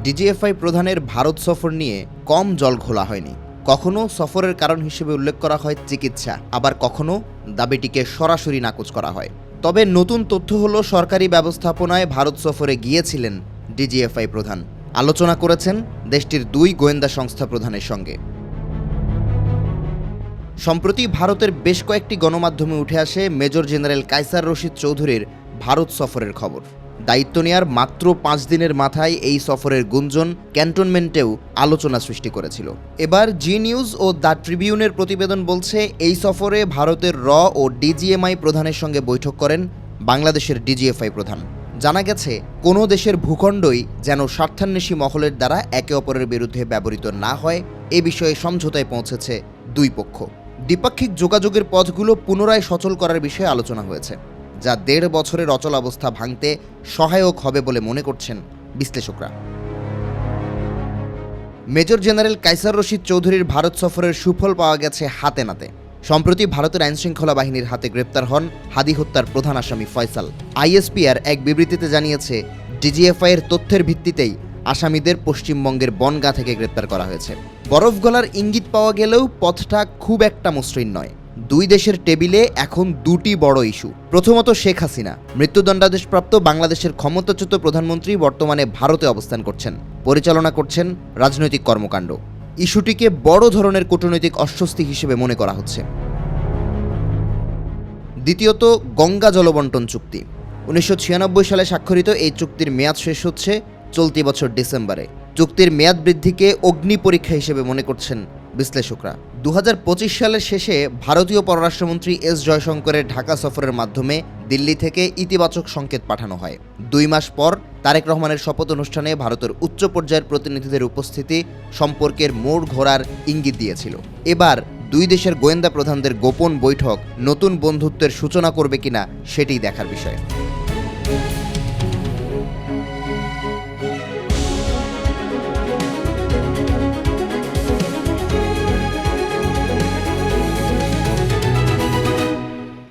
DGFI প্রধানের ভারত সফর নিয়ে কম জল ঘোলা হয়নি। কখনো সফরের কারণ হিসেবে উল্লেখ করা হয় চিকিৎসা, আবার কখনো দাবিটিকে সরাসরি নাকচ করা হয়। তবে নতুন তথ্য হলো সরকারি ব্যবস্থাপনায় ভারত সফরে গিয়েছিলেন ডিজিএফআই প্রধান। আলোচনা করেছেন দেশটির 2 গোয়েন্দা সংস্থা প্রধানের সঙ্গে। সম্প্রতি ভারতের বেশ কয়েকটি গণমাধ্যমে উঠে আসে মেজর জেনারেল কায়সার রশিদ চৌধুরীর ভারত সফরের খবর। দায়িত্ব নেয়ার মাত্র 5 দিনের মাথায় এই সফরের গুঞ্জন ক্যান্টনমেন্টেও আলোচনা সৃষ্টি করেছিল। এবার জি নিউজ ও দ্য ট্রিবিউনের প্রতিবেদন বলছে, এই সফরে ভারতের র ও ডিজিএমআই প্রধানের সঙ্গে বৈঠক করেন বাংলাদেশের ডিজিএফআই প্রধান। জানা গেছে, কোনো দেশের ভূখণ্ডই যেন স্বার্থান্বেষী মহলের দ্বারা একে অপরের বিরুদ্ধে ব্যবহৃত না হয়, এ বিষয়ে সমঝোতায় পৌঁছেছে দুই পক্ষ। দ্বিপাক্ষিক যোগাযোগের পথগুলো পুনরায় সচল করার বিষয়ে আলোচনা হয়েছে, যা 1.5 বছরের অচলাবস্থা ভাঙতে সহায়ক হবে বলে মনে করছেন বিশ্লেষকরা। মেজর জেনারেল কায়সার রশিদ চৌধুরীর ভারত সফরের সুফল পাওয়া গেছে হাতে নাতে। সম্প্রতি ভারতের আইনশৃঙ্খলা বাহিনীর হাতে গ্রেপ্তার হন হাদি হত্যার প্রধান আসামি ফয়সাল। আইএসপিআর এক বিবৃতিতে জানিয়েছে, ডিজিএফআই এর তথ্যের ভিত্তিতেই আসামিদের পশ্চিমবঙ্গের বনগাঁ থেকে গ্রেপ্তার করা হয়েছে। বরফ গলার ইঙ্গিত পাওয়া গেলেও পথটা খুব একটা মসৃণ নয়। দুই দেশের টেবিলে এখন 2টি বড় ইস্যু। প্রথমত, শেখ হাসিনা মৃত্যুদণ্ডাদেশপ্রাপ্ত বাংলাদেশের ক্ষমতাচ্যুত প্রধানমন্ত্রী বর্তমানে ভারতে অবস্থান করছেন, পরিচালনা করছেন রাজনৈতিক কর্মকাণ্ড। ইস্যুটিকে বড় ধরনের কূটনৈতিক অস্বস্তি হিসেবে মনে করা হচ্ছে। দ্বিতীয়ত, গঙ্গা জলবন্টন চুক্তি। 1996 সালে স্বাক্ষরিত এই চুক্তির মেয়াদ শেষ হচ্ছে চলতি বছর ডিসেম্বরে। চুক্তির মেয়াদ বৃদ্ধিকে অগ্নি পরীক্ষা হিসেবে মনে করছেন বিশ্লেষকরা। 2025 সালের শেষে ভারতীয় পররাষ্ট্রমন্ত্রী এস জয়শঙ্করের ঢাকা সফরের মাধ্যমে দিল্লি থেকে ইতিবাচক সংকেত পাঠানো হয়। 2 মাস পর তারেক রহমানের শপথ অনুষ্ঠানে ভারতের উচ্চ পর্যায়ের প্রতিনিধিদের উপস্থিতি সম্পর্কের মোড় ঘোরার ইঙ্গিত দিয়েছিল। এবার 2 দেশের গোয়েন্দা প্রধানদের গোপন বৈঠক নতুন বন্ধুত্বের সূচনা করবে কিনা সেটিই দেখার বিষয়।